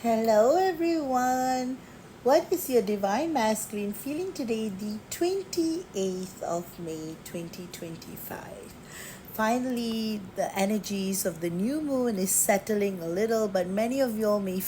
Hello, everyone. What is your divine masculine feeling today, the 28th of May 2025? Finally, the energies of the new moon is settling a little, but many of y'all maybe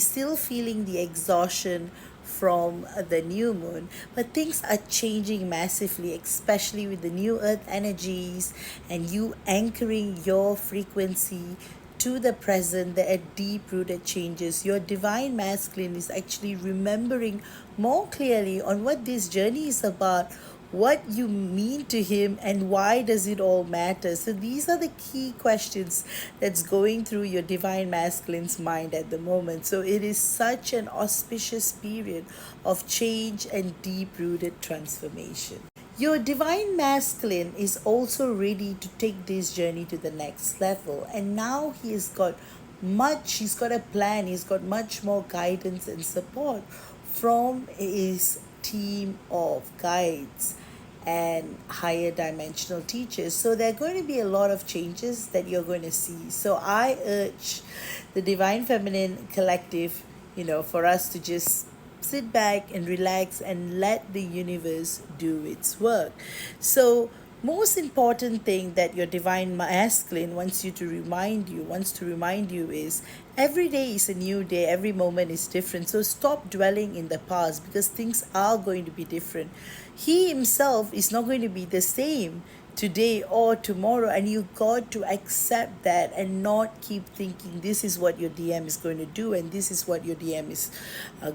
still feeling the exhaustion from the new moon. But things are changing massively, especially with the new earth energies and you anchoring your frequency to the present. There are deep rooted changes. Your divine masculine is actually remembering more clearly on what this journey is about, what you mean to him, and why does it all matter. So these are the key questions that's going through your divine masculine's mind at the moment. So it is such an auspicious period of change and deep rooted transformation. Your divine masculine is also ready to take this journey to the next level. And now he's got a plan, he's got much more guidance and support from his team of guides and higher dimensional teachers. So there are going to be a lot of changes that you're going to see. So I urge the Divine Feminine Collective, for us to just sit back and relax and let the universe do its work. So most important thing that your divine masculine wants to remind you is every day is a new day, every moment is different. So stop dwelling in the past because things are going to be different. He himself is not going to be the same today or tomorrow, and you got to accept that and not keep thinking this is what your DM is going to do and this is what your DM is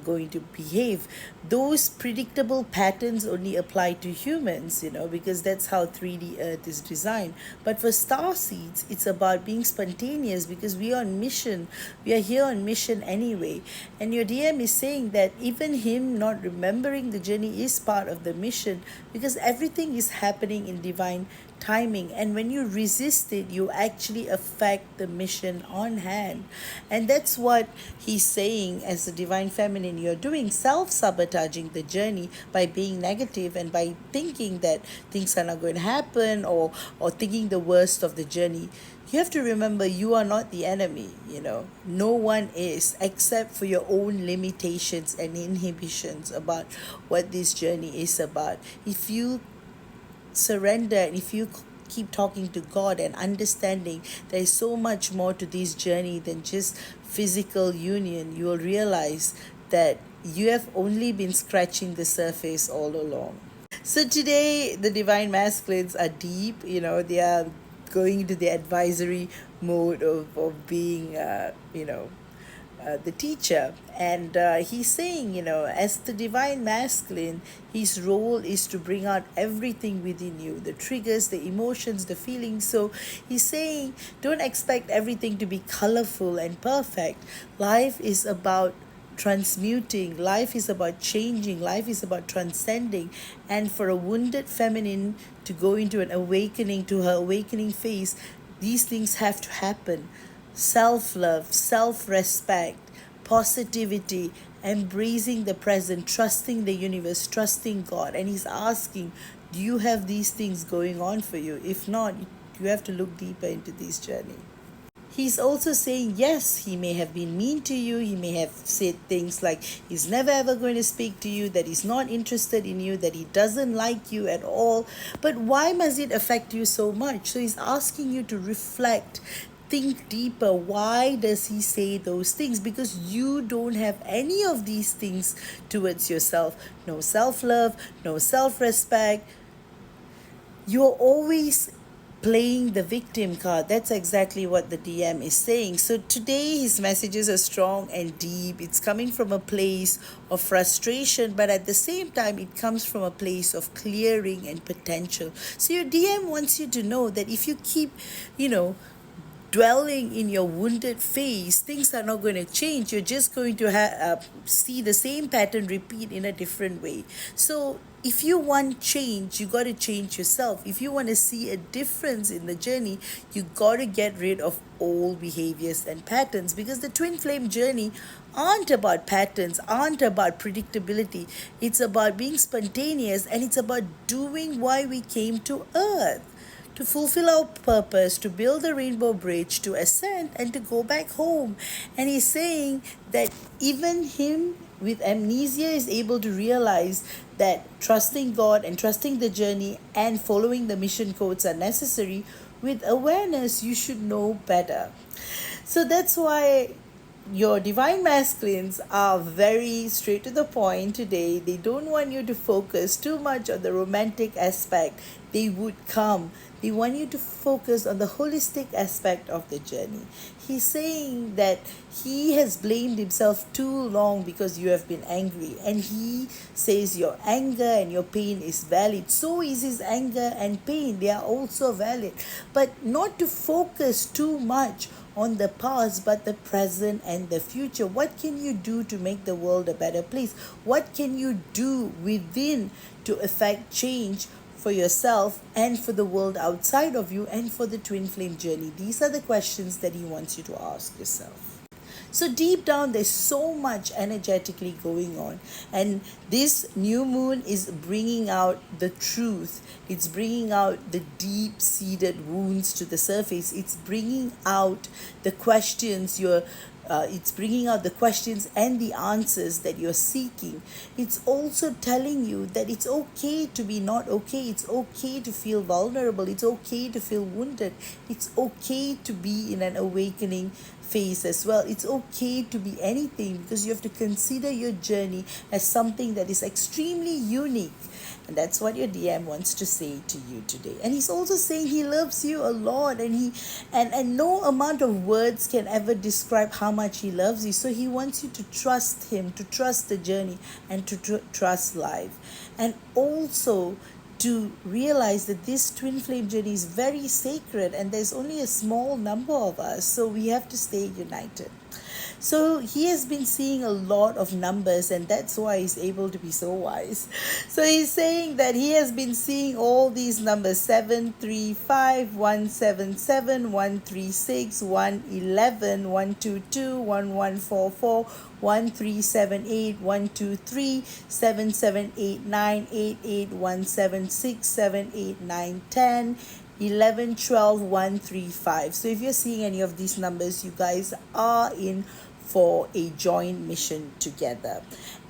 going to behave. Those predictable patterns only apply to humans, because that's how 3D earth is designed. But for star seeds, it's about being spontaneous because we are on mission. We are here on mission anyway. And your DM is saying that even him not remembering the journey is part of the mission because everything is happening in divine timing, and when you resist it you actually affect the mission on hand. And that's what he's saying. As a divine feminine, you're doing self-sabotaging the journey by being negative and by thinking that things are not going to happen, or thinking the worst of the journey. You have to remember you are not the enemy. No one is, except for your own limitations and inhibitions about what this journey is about. If you surrender and if you keep talking to God and understanding there is so much more to this journey than just physical union, you will realize that you have only been scratching the surface all along. So today the divine masculines are deep, they are going into the advisory mode of being the teacher. And he's saying, as the divine masculine, his role is to bring out everything within you, the triggers, the emotions, the feelings. So he's saying, don't expect everything to be colorful and perfect. Life is about transmuting, life is about changing, life is about transcending. And for a wounded feminine to go into an awakening, to her awakening phase, these things have to happen. Self-love, self-respect, positivity, embracing the present, trusting the universe, trusting God. And he's asking, do you have these things going on for you? If not, you have to look deeper into this journey. He's also saying, yes, he may have been mean to you. He may have said things like he's never ever going to speak to you, that he's not interested in you, that he doesn't like you at all. But why must it affect you so much? So he's asking you to reflect, think deeper. Why does he say those things? Because you don't have any of these things towards yourself. No self-love, no self-respect. You're always playing the victim card. That's exactly what the DM is saying. So today his messages are strong and deep. It's coming from a place of frustration, but at the same time it comes from a place of clearing and potential. So your DM wants you to know that if you keep, dwelling in your wounded phase, things are not going to change. You're just going to see the same pattern repeat in a different way. So if you want change, you got to change yourself. If you want to see a difference in the journey, you got to get rid of old behaviors and patterns, because the twin flame journey aren't about patterns, aren't about predictability. It's about being spontaneous, and it's about doing why we came to earth, to fulfill our purpose, to build the rainbow bridge, to ascend, and to go back home. And he's saying that even him with amnesia is able to realize that trusting God and trusting the journey and following the mission codes are necessary. With awareness, you should know better. So that's why your divine masculines are very straight to the point today. They don't want you to focus too much on the romantic aspect. They would come. They want you to focus on the holistic aspect of the journey. He's saying that he has blamed himself too long because you have been angry. And he says your anger and your pain is valid. So is his anger and pain. They are also valid. But not to focus too much on the past, but the present and the future. What can you do to make the world a better place? What can you do within to affect change for yourself and for the world outside of you and for the twin flame journey? These are the questions that he wants you to ask yourself. So deep down, there's so much energetically going on. And this new moon is bringing out the truth. It's bringing out the deep-seated wounds to the surface. It's bringing out the questions it's bringing out the questions and the answers that you're seeking. It's also telling you that it's okay to be not okay. It's okay to feel vulnerable. It's okay to feel wounded. It's okay to be in an awakening phase as well. It's okay to be anything because you have to consider your journey as something that is extremely unique. And that's what your DM wants to say to you today. And he's also saying he loves you a lot, and no amount of words can ever describe how much he loves you. So he wants you to trust him, to trust the journey, and to trust life. And also to realize that this twin flame journey is very sacred and there's only a small number of us, so we have to stay united. So he has been seeing a lot of numbers, and that's why he's able to be so wise. So he's saying that he has been seeing all these numbers: 735, 177, 136, 111, 122, 1144, 1378, 123, 7789, 88176, 78910, 11, 12, 135. So if you're seeing any of these numbers, you guys are in for a joint mission together.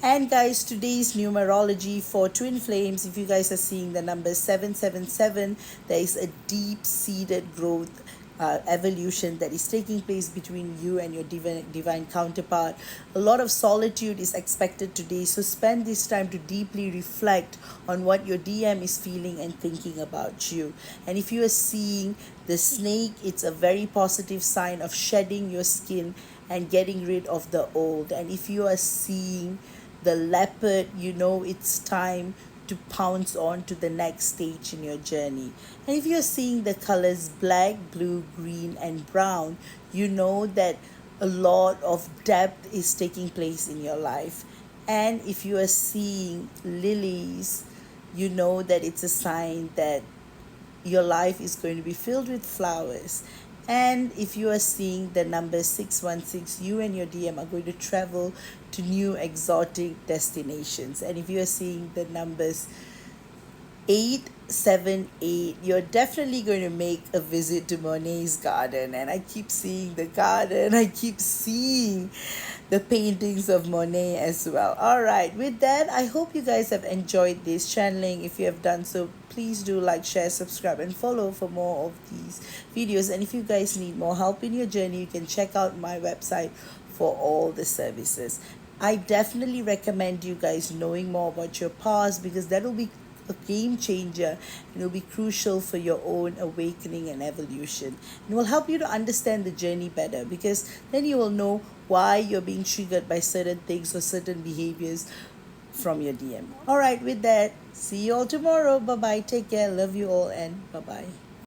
And guys, today's numerology for twin flames, if you guys are seeing the number 777, there is a deep-seated growth, evolution that is taking place between you and your divine counterpart. A lot of solitude is expected today, so spend this time to deeply reflect on what your DM is feeling and thinking about you. And if you are seeing the snake, it's a very positive sign of shedding your skin and getting rid of the old. And if you are seeing the leopard, you know it's time to pounce on to the next stage in your journey. And if you're seeing the colors black, blue, green, and brown, you know that a lot of depth is taking place in your life. And if you are seeing lilies, you know that it's a sign that your life is going to be filled with flowers. And if you are seeing the number 616, you and your DM are going to travel to new exotic destinations. And if you are seeing the numbers 878, you're definitely going to make a visit to Monet's garden. And I keep seeing the garden, I keep seeing the paintings of Monet as well. All right, with that, I hope you guys have enjoyed this channeling. If you have done so, please do like, share, subscribe, and follow for more of these videos. And if you guys need more help in your journey, you can check out my website for all the services. I definitely recommend you guys knowing more about your past, because that will be a game changer and it will be crucial for your own awakening and evolution. It will help you to understand the journey better, because then you will know why you're being triggered by certain things or certain behaviors from your DM. All right, with that, see you all tomorrow. Bye bye. Take care. Love you all, and bye bye.